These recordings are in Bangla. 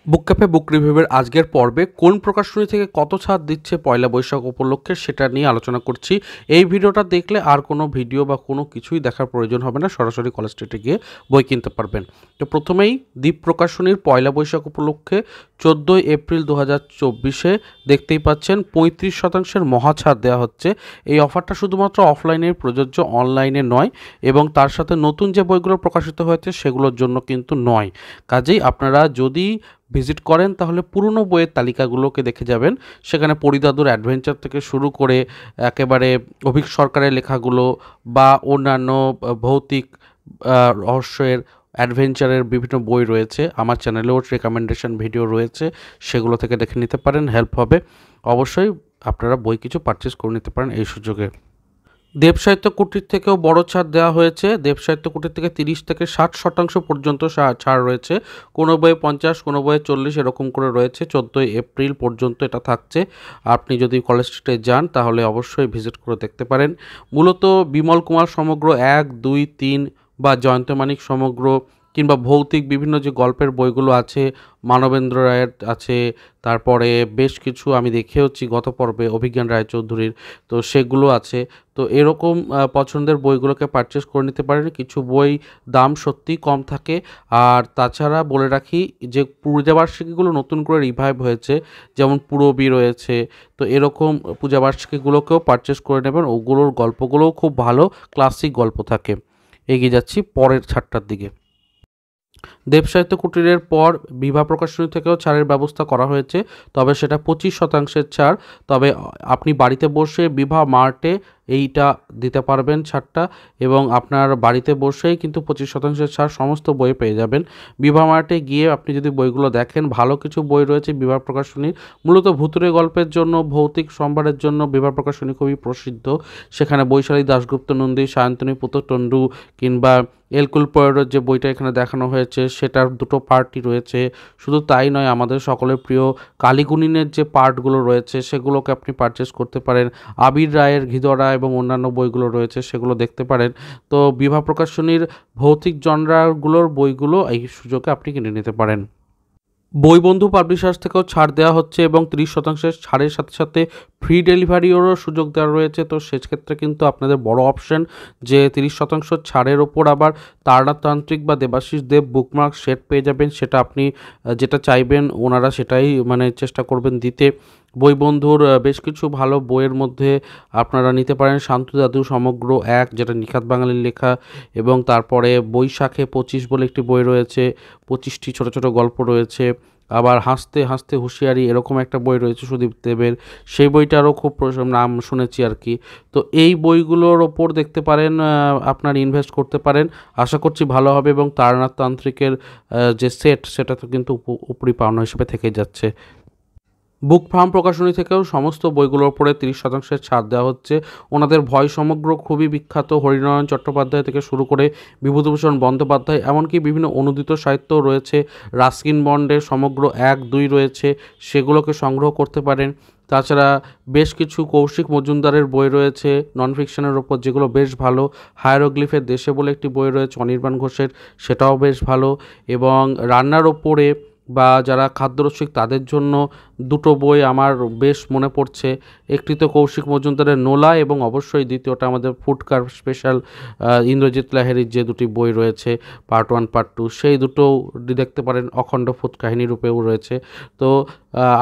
বুক ক্যাফে বুক রিভিউয়ের আজকের পর্বে কোন প্রকাশনী থেকে কত ছাড় দিচ্ছে পয়লা বৈশাখ উপলক্ষে সেটা নিয়ে আলোচনা করছি। এই ভিডিওটা দেখলে আর কোনো ভিডিও বা কোনো কিছুই দেখার প্রয়োজন হবে না, সরাসরি কলেজ স্ট্রিটে গিয়ে বই কিনতে পারবেন। তো প্রথমেই দ্বীপ প্রকাশনীর পয়লা বৈশাখ উপলক্ষে 14 এপ্রিল 2024 দেখতেই পাচ্ছেন 35% মহা ছাড় দেওয়া হচ্ছে। এই অফারটা শুধুমাত্র অফলাইনে প্রযোজ্য, অনলাইনে নয়, এবং তার সাথে নতুন যে বইগুলো প্রকাশিত হয়েছে সেগুলোর জন্য কিন্তু নয়। কাজেই আপনারা যদি ভিজিট করেন তাহলে পুরনো বইয়ের তালিকাগুলোকে দেখে যাবেন। সেখানে পরিদাদুর অ্যাডভেঞ্চার থেকে শুরু করে একেবারে অভিক সরকারের লেখাগুলো বা অন্যান্য ভৌতিক রহস্যের অ্যাডভেঞ্চারের বিভিন্ন বই রয়েছে। আমার চ্যানেলেও রেকমেন্ডেশন ভিডিও রয়েছে, সেগুলো থেকে দেখে নিতে পারেন, হেল্প হবে। অবশ্যই আপনারা বই কিছু পারচেস করে নিতে পারেন এই সুযোগে। দেব সাহিত্য কুটির থেকেও বড় ছাড় দেওয়া হয়েছে। দেব সাহিত্য কুটির থেকে 30 থেকে 60% পর্যন্ত ছাড় রয়েছে। কোনো বইয়ে 50, কোনো বইয়ে 40, এরকম করে রয়েছে। 14 এপ্রিল পর্যন্ত এটা থাকছে। আপনি যদি কলেজ স্ট্রিটে যান তাহলে অবশ্যই ভিজিট করে দেখতে পারেন। মূলত বিমল কুমার সমগ্র 1, 2, 3 বা জয়ন্ত মানিক সমগ্র কিংবা ভৌতিক বিভিন্ন যে গল্পের বইগুলো আছে, মানবেন্দ্র রায়ের আছে, তারপরে বেশ কিছু আমি দেখেওছি গত পর্বে অভিজ্ঞান রায়চৌধুরীর, তো সেগুলো আছে। তো এরকম পছন্দের বইগুলোকে পারচেস করে নিতে পারেন। কিছু বই দাম সত্যিই কম থাকে। আর তাছাড়া বলে রাখি যে পূজাবার্ষিকীগুলো নতুন করে রিভাইভ হয়েছে, যেমন পূরবী রয়েছে। তো এরকম পূজাবার্ষিকীগুলোকেও পারচেস করে নেবেন, ওগুলোর গল্পগুলোও খুব ভালো ক্লাসিক গল্প থাকে। এগিয়ে যাচ্ছি পরের ছাড়টার দিকে। দেব সাহিত্য কুটিরের পর বিভা প্রকাশনী থেকেও ছাড়ের ব্যবস্থা করা হয়েছে, তবে সেটা 25% ছাড়। তবে আপনি বাড়িতে বসে বিভা মার্টে এইটা দিতে পারবেন ছাড়টা, এবং আপনার বাড়িতে বসেই কিন্তু 25% ছাড় সমস্ত বই পেয়ে যাবেন। বিভা মার্টে গিয়ে আপনি যদি বইগুলো দেখেন, ভালো কিছু বই রয়েছে বিভা প্রকাশনীর। মূলত ভুতুরে গল্পের জন্য, ভৌতিক সম্ভারের জন্য বিভা প্রকাশনী খুবই প্রসিদ্ধ। সেখানে বৈশালী দাশগুপ্ত নন্দী, সায়ন্তনী পুতটন্ডু কিংবা এলকুল পোয়ারোর যে বইটা এখানে দেখানো হয়েছে সেটার দুটো পার্টই রয়েছে। শুধু তাই নয়, আমাদের সকলের প্রিয় কালীগুণিনের যে পার্টগুলো রয়েছে সেগুলোকে আপনি পারচেস করতে পারেন। আবির রায়ের ঘিদরা এবং অন্যান্য বইগুলো রয়েছে, সেগুলো দেখতে পারেন। তো বিভা প্রকাশনীর ভৌতিক জনরাগুলোর বইগুলো এই সুযোগে আপনি কিনে নিতে পারেন। বইবন্ধু পাবলিশার্স থেকেও ছাড় দেওয়া হচ্ছে, এবং 30% ছাড়ের সাথে সাথে ফ্রি ডেলিভারিরও সুযোগ দেওয়া রয়েছে। তো সেক্ষেত্রে কিন্তু আপনাদের বড় অপশন যে 30% ছাড়ের ওপর আবার তারনাতান্ত্রিক বা দেবাশিস দেব বুকমার্ক সেট পেয়ে যাবেন। সেটা আপনি যেটা চাইবেন ওনারা সেটাই চেষ্টা করবেন দিতে। বইবন্ধুর বেশ কিছু ভালো বইয়ের মধ্যে আপনারা নিতে পারেন শান্তু দাদু সমগ্র 1, যেটা নিখাত বাঙালির লেখা, এবং তারপরে বৈশাখে 25 বলে একটি বই রয়েছে, 25টি ছোট ছোট গল্প রয়েছে। আবার হাসতে হাসতে হুঁশিয়ারি এরকম একটা বই রয়েছে সুদীপ দেবের, সেই বইটারও খুব নাম শুনেছি আর কি। তো এই বইগুলোর ওপর দেখতে পারেন, আপনার ইনভেস্ট করতে পারেন, আশা করছি ভালো হবে। এবং তারনাথ তান্ত্রিকের যে সেট সেটা তো কিন্তু উপরি পাওনা হিসেবে থেকে যাচ্ছে। বুক ফার্ম প্রকাশনী থেকেও সমস্ত বইগুলোর উপরে 30% ছাড় দেওয়া হচ্ছে। ওনাদের ভয় সমগ্র খুবই বিখ্যাত, হরিনারায়ণ চট্টোপাধ্যায় থেকে শুরু করে বিভূতিভূষণ বন্দ্যোপাধ্যায়, এমনকি বিভিন্ন অনুদিত সাহিত্যও রয়েছে। রাস্কিন বন্ডের সমগ্র 1, 2 রয়েছে, সেগুলোকে সংগ্রহ করতে পারেন। তাছাড়া বেশ কিছু কৌশিক মজুমদারের বই রয়েছে নন ফিকশনের ওপর, যেগুলো বেশ ভালো। হায়ারোগ্লিফের দেশে বলে একটি বই রয়েছে অনির্বাণ ঘোষের, সেটাও বেশ ভালো। এবং রান্নার ওপরে বা যারা খাদ্যরসিক তাদের জন্য দুটো বই আমার বেশ মনে পড়ছে। একটি তো কৌশিক মজুমদারের নোলা, এবং অবশ্যই দ্বিতীয়টা আমাদের ফুডকার স্পেশাল ইন্দ্রজিৎ লাহিড়ীর যে দুটি বই রয়েছে পার্ট 1, পার্ট 2, সেই দুটো দেখতে পারেন। অখণ্ড ফুড কাহিনী রূপেও রয়েছে। তো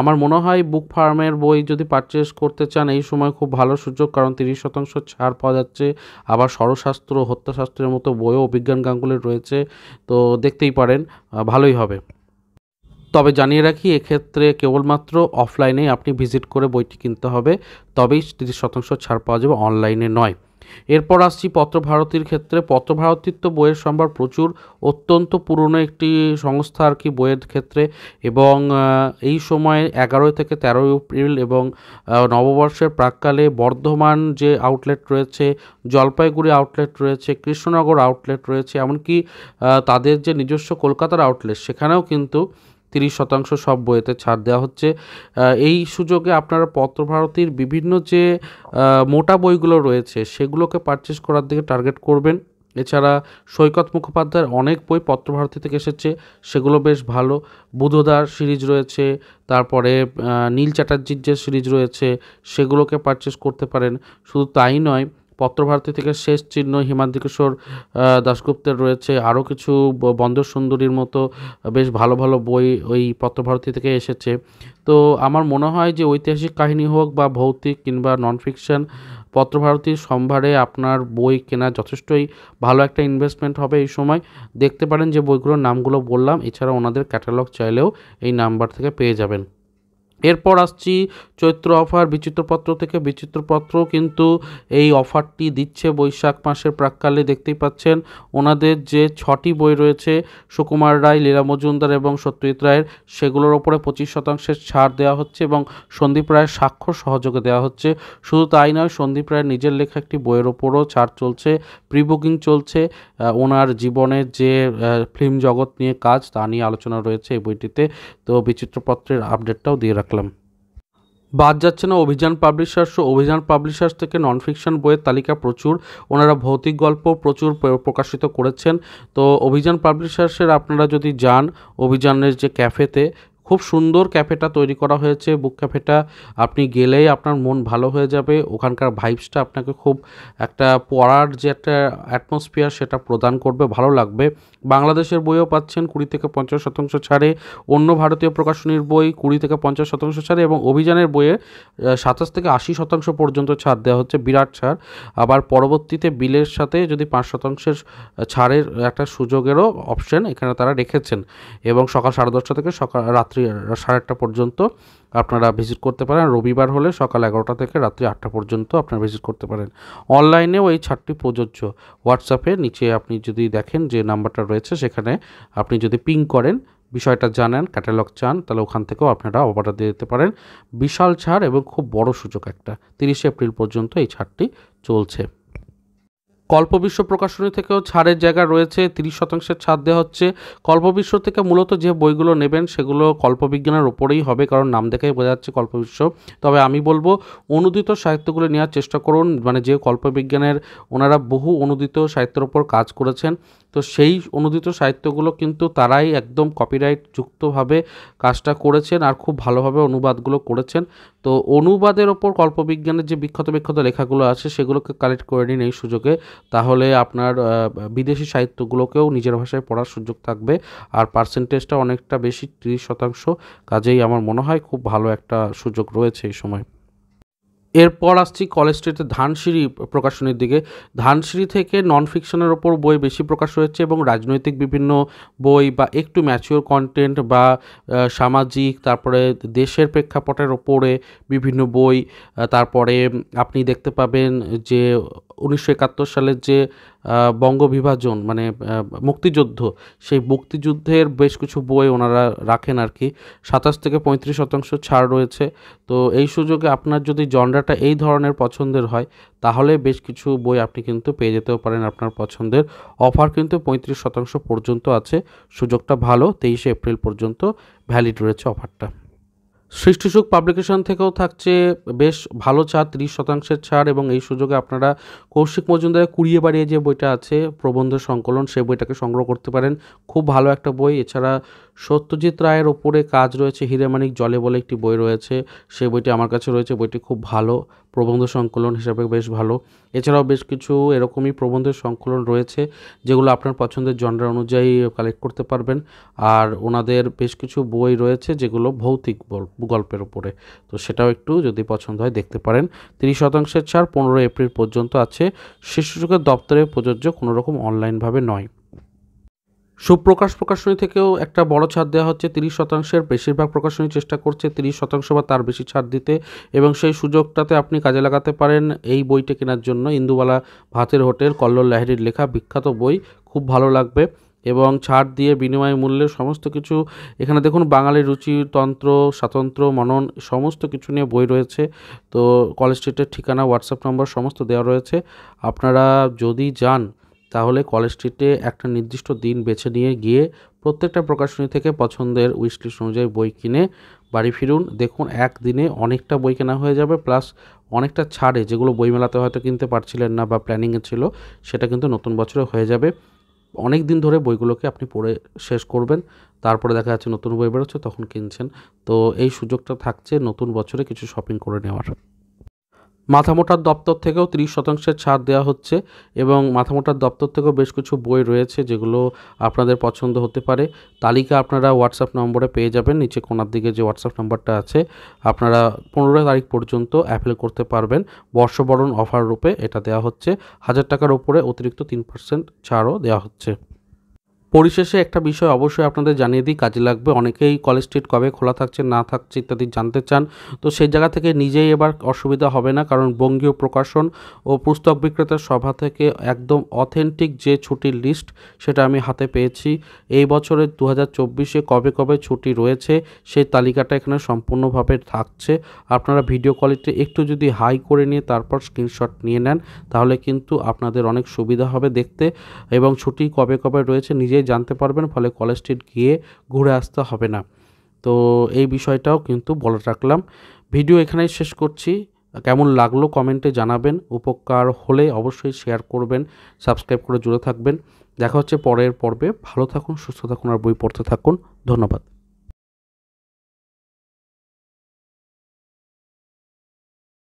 আমার মনে হয় বুক ফার্মের বই যদি পারচেস করতে চান এই সময় খুব ভালো সুযোগ, কারণ 30% ছাড় পাওয়া যাচ্ছে। আবার ষড়শাস্ত্র, হত্যাশাস্ত্রের মতো বইও অভিজ্ঞান গাঙ্গুলির রয়েছে, তো দেখতেই পারেন, ভালোই হবে। তবে জানিয়ে রাখি, এক্ষেত্রে কেবলমাত্র অফলাইনেই আপনি ভিজিট করে বইটি কিনতে হবে, তবেই 30% ছাড় পাওয়া যাবে, অনলাইনে নয়। এরপর আসছি পত্রভারতীর ক্ষেত্রে। পত্রভারতীর তো বইয়ের সম্ভার প্রচুর, অত্যন্ত পুরনো একটি সংস্থা আর কি বইয়ের ক্ষেত্রে। এবং এই সময়ে 11 থেকে 13 এপ্রিল এবং নববর্ষের প্রাককালে বর্ধমান যে আউটলেট রয়েছে, জলপাইগুড়ি আউটলেট রয়েছে, কৃষ্ণনগর আউটলেট রয়েছে, এমনকি তাদের যে নিজস্ব কলকাতার আউটলেট সেখানেও কিন্তু 30% সব বইয়েতে ছাড় দেওয়া হচ্ছে। এই সুযোগে আপনারা পত্রভারতীর বিভিন্ন যে মোটা বইগুলো রয়েছে সেগুলোকে পারচেস করার দিকে টার্গেট করবেন। এছাড়া সৈকত মুখোপাধ্যায়ের অনেক বই পত্রভারতী থেকে এসেছে, সেগুলো বেশ ভালো। বুধদার সিরিজ রয়েছে, তারপরে নীল চ্যাটার্জির যে সিরিজ রয়েছে সেগুলোকে পারচেস করতে পারেন। শুধু তাই নয়, পত্রভারতী থেকে শেষ চিহ্ন হিমাদ্রি কিশোর দাশগুপ্তের রয়েছে, আরও কিছু বন্দর সুন্দরীর মতো বেশ ভালো ভালো বই ওই পত্রভারতী থেকে এসেছে। তো আমার মনে হয় যে ঐতিহাসিক কাহিনী হোক বা ভৌতিক কিংবা নন ফিকশন, পত্রভারতীর সম্ভারে আপনার বই কেনা যথেষ্টই ভালো একটা ইনভেস্টমেন্ট হবে এই সময়। দেখতে পারেন যে বইগুলোর নামগুলো বললাম, এছাড়া ওনাদের ক্যাটালগ চাইলেও এই নাম্বার থেকে পেয়ে যাবেন। এরপর আসছি চৈত্র অফার বিচিত্রপত্র থেকে। বিচিত্রপত্র কিন্তু এই অফারটি দিচ্ছে বৈশাখ মাসের প্রাক্কালে। দেখতেই পাচ্ছেন ওনাদের যে 6টি বই রয়েছে, সুকুমার রায়, লীলা মজুমদার এবং সত্যজিৎ রায়ের, সেগুলোর ওপরে 25% ছাড় দেওয়া হচ্ছে এবং সন্দীপ রায়ের স্বাক্ষর সহযোগে দেওয়া হচ্ছে। শুধু তাই নয়, সন্দীপ রায়ের নিজের লেখা একটি বইয়ের ওপরও ছাড় চলছে, প্রি বুকিং চলছে। ওনার জীবনের যে ফিল্ম জগৎ নিয়ে কাজ, তা নিয়ে আলোচনা রয়েছে এই বইটিতে। তো বিচিত্রপত্রের আপডেটটাও দিয়ে রাখলাম। বাদ যাচ্ছে না অভিযান পাবলিশার্স। অভিযান পাবলিশার্স থেকে নন ফিকশন বইয়ের তালিকা প্রচুর, ওনারা ভৌতিক গল্প প্রচুর প্রকাশিত করেছেন। তো অভিযান পাবলিশার্সের আপনারা যদি যান অভিযানের যে ক্যাফেতে, খুব সুন্দর ক্যাফেটা তৈরি করা হয়েছে, বুক ক্যাফেটা। আপনি গেলেই আপনার মন ভালো হয়ে যাবে, ওখানকার ভাইবসটা আপনাকে খুব একটা পড়ার যে একটা অ্যাটমসফিয়ার সেটা প্রদান করবে, ভালো লাগবে। বাংলাদেশের বইও পাচ্ছেন 20-50% ছাড়ে, অন্য ভারতীয় প্রকাশনীর বই 20-50% ছাড়ে, এবং অভিযানের বইয়ে 27-80% পর্যন্ত ছাড় দেওয়া হচ্ছে, বিরাট ছাড়। আবার পরবর্তীতে বিলের সাথে যদি 5% ছাড়ের একটা সুযোগেরও অপশন এখানে তারা রেখেছেন। এবং সকাল 10:30 থেকে রাত্রি 8:30 পর্যন্ত আপনারা ভিজিট করতে পারেন। রবিবার হলে সকাল 11টা থেকে রাত্রি 8টা পর্যন্ত আপনারা ভিজিট করতে পারেন। অনলাইনেও এই ছাড়টি প্রযোজ্য। হোয়াটসঅ্যাপে নিচে আপনি যদি দেখেন যে নাম্বারটা রয়েছে, সেখানে আপনি যদি পিং করেন, বিষয়টা জানেন, ক্যাটালগ চান, তাহলে ওখান থেকেও আপনারা অর্ডার দিয়ে দিতে পারেন। বিশাল ছাড় এবং খুব বড় সুযোগ একটা। 30 এপ্রিল পর্যন্ত এই ছাড়টি চলছে। কল্পবিশ্ব প্রকাশনী থেকেও ছাড়ের জায়গা রয়েছে, 30% ছাড় দেওয়া হচ্ছে। কল্পবিশ্ব থেকে মূলত যে বইগুলো নেবেন সেগুলো কল্পবিজ্ঞানের ওপরেই হবে, কারণ নাম দেখেই বোঝা যাচ্ছে কল্পবিশ্ব। তবে আমি বলবো অনুদিত সাহিত্যগুলো নেওয়ার চেষ্টা করুন, মানে যে কল্পবিজ্ঞানের ওনারা বহু অনুদিত সাহিত্যের ওপর কাজ করেছেন। তো সেই অনুদিত সাহিত্যগুলো কিন্তু তারাই একদম কপিরাইট যুক্তভাবে কাজটা করেছেন আর খুব ভালোভাবে অনুবাদগুলো করেছেন। তো অনুবাদের ওপর কল্পবিজ্ঞানের যে বিখ্যাত লেখাগুলো আছে সেগুলোকে কালেক্ট করে নিন এই সুযোগে, তাহলে আপনার বিদেশি সাহিত্যগুলোকেও নিজের ভাষায় পড়ার সুযোগ থাকবে, আর পার্সেন্টেজটা অনেকটা বেশি, 30%। কাজেই আমার মনে হয় খুব ভালো একটা সুযোগ রয়েছে এই সময়। এরপর আসছি কলেজ স্ট্রিটের ধানসিঁড়ি প্রকাশনীর দিকে। ধানসিঁড়ি থেকে নন ফিকশনের ওপর বই বেশি প্রকাশ হয়েছে এবং রাজনৈতিক বিভিন্ন বই বা একটু ম্যাচিওর কন্টেন্ট বা সামাজিক, তারপরে দেশের প্রেক্ষাপটের ওপরে বিভিন্ন বই। তারপরে আপনি দেখতে পাবেন যে 1971 সালের যে বঙ্গবিভাজন মানে মুক্তিযুদ্ধ, সেই মুক্তিযুদ্ধের বেশ কিছু বই ওনারা রাখেন আর কি। 27-35% ছাড় রয়েছে। তো এই সুযোগে আপনার যদি জনরাটা এই ধরনের পছন্দের হয়, তাহলে বেশ কিছু বই আপনি কিন্তু পেয়ে যেতেও পারেন আপনার পছন্দের। অফার কিন্তু 35% পর্যন্ত আছে, সুযোগটা ভালো। 23 এপ্রিল পর্যন্ত ভ্যালিড রয়েছে অফারটা। সৃষ্টিসুখ পাবলিকেশন থেকেও থাকছে বেশ ভালো ছাড়, 30% ছাড়, এবং এই সুযোগে আপনারা কৌশিক মজুমদারের কুড়িয়ে বাড়িয়ে যে বইটা আছে প্রবন্ধ সংকলন, সেই বইটাকে সংগ্রহ করতে পারেন, খুব ভালো একটা বই। এছাড়া সত্যজিৎ রায়ের ওপরে কাজ রয়েছে, হীরেমানিক জলে বলে একটি বই রয়েছে, সেই বইটি আমার কাছে রয়েছে, বইটি খুব ভালো, প্রবন্ধ সংকলন হিসাবে বেশ ভালো। এছাড়াও বেশ কিছু এরকমই প্রবন্ধের সংকলন রয়েছে যেগুলো আপনার পছন্দের জনরা অনুযায়ী কালেক্ট করতে পারবেন। আর ওনাদের বেশ কিছু বই রয়েছে যেগুলো ভৌতিক গল্পের উপরে, তো সেটাও একটু যদি পছন্দ হয় দেখতে পারেন। 30% ছাড় 15 এপ্রিল পর্যন্ত আছে। শিশুসুখের দপ্তরে প্রযোজ্য, কোনো রকম অনলাইনভাবে নয়। সুপ্রকাশ প্রকাশনী থেকেও একটা বড় ছাড় দেওয়া হচ্ছে 30%। বেশিরভাগ প্রকাশনী চেষ্টা করছে 30% বা তার বেশি ছাড় দিতে, এবং সেই সুযোগটাতে আপনি কাজে লাগাতে পারেন এই বইটা কেনার জন্য। ইন্দুবালা ভাতের হোটেল, কল্লোল লাহিড়ীর লেখা বিখ্যাত বই, খুব ভালো লাগবে। এবং ছাড় দিয়ে বিনিময় মূল্যে সমস্ত কিছু, এখানে দেখুন বাঙালির রুচিতন্ত্র, স্বাতন্ত্র্য, মনন, সমস্ত কিছু নিয়ে বই রয়েছে। তো কলেজ স্ট্রিটের ঠিকানা, হোয়াটসঅ্যাপ নম্বর সমস্ত দেওয়া রয়েছে। আপনারা যদি যান তাহলে কলেজ স্ট্রিটে একটা নির্দিষ্ট দিন বেছে নিয়ে গিয়ে প্রত্যেকটা প্রকাশনী থেকে পছন্দের উইশলিস্ট অনুযায়ী বই কিনে বাড়ি ফিরুন। দেখুন একদিনে অনেকটা বই কেনা হয়ে যাবে, প্লাস অনেকটা ছাড়ে, যেগুলো বইমেলাতে হয়তো কিনতে পারছিলেন না বা প্ল্যানিংয়ে ছিল, সেটা কিন্তু নতুন বছরে হয়ে যাবে। অনেক দিন ধরে বইগুলোকে আপনি পড়ে শেষ করবেন, তারপরে দেখা যাচ্ছে নতুন বই বেরোচ্ছে তখন কিনছেন। তো এই সুযোগটা থাকছে নতুন বছরে কিছু শপিং করে নেওয়ার। মাথামোটার দপ্তর থেকেও 30% ছাড় দেওয়া হচ্ছে, এবং মাথামোটার দপ্তর থেকেও বেশ কিছু বই রয়েছে যেগুলো আপনাদের পছন্দ হতে পারে। তালিকা আপনারা হোয়াটসঅ্যাপ নম্বরে পেয়ে যাবেন, নিচে কোণার দিকে যে হোয়াটসঅ্যাপ নাম্বারটা আছে, আপনারা 15 তারিখ পর্যন্ত অ্যাপ্লাই করতে পারবেন। বর্ষবরণ অফার রূপে এটা দেওয়া হচ্ছে, 1000 টাকার ওপরে অতিরিক্ত 3% ছাড়ও দেওয়া হচ্ছে। পরিশেষে একটা বিষয় অবশ্যই আপনাদের জানিয়ে দিই, কাজে লাগবে। অনেকেই কলেজ স্ট্রিট কবে খোলা থাকছে না থাকছে ইত্যাদি জানতে চান, তো সেই জায়গা থেকে নিজেই এবার অসুবিধা হবে না, কারণ বঙ্গীয় প্রকাশন ও পুস্তক বিক্রেতার সভা থেকে একদম অথেন্টিক যে ছুটির লিস্ট সেটা আমি হাতে পেয়েছি। এই বছরের 2024-এ কবে কবে ছুটি রয়েছে সেই তালিকাটা এখানে সম্পূর্ণভাবে থাকছে। আপনারা ভিডিও কোয়ালিটি একটু যদি হাই করে নিয়ে তারপর স্ক্রিনশট নিয়ে নেন, তাহলে কিন্তু আপনাদের অনেক সুবিধা হবে দেখতে, এবং ছুটি কবে কবে রয়েছে নিজেই জানতে পারবেন, ফলে কলেজ স্ট্রিট গিয়ে ঘুরে আসতে হবে না। তো এই বিষয়টাও কিন্তু বলে রাখলাম। ভিডিও এখানেই শেষ করছি। কেমন লাগলো কমেন্টে জানাবেন, উপকার হলে অবশ্যই শেয়ার করবেন, সাবস্ক্রাইব করে জুড়ে থাকবেন। দেখা হচ্ছে পরের পর্বে। ভালো থাকুন, সুস্থ থাকুন আর বই পড়তে থাকুন। ধন্যবাদ।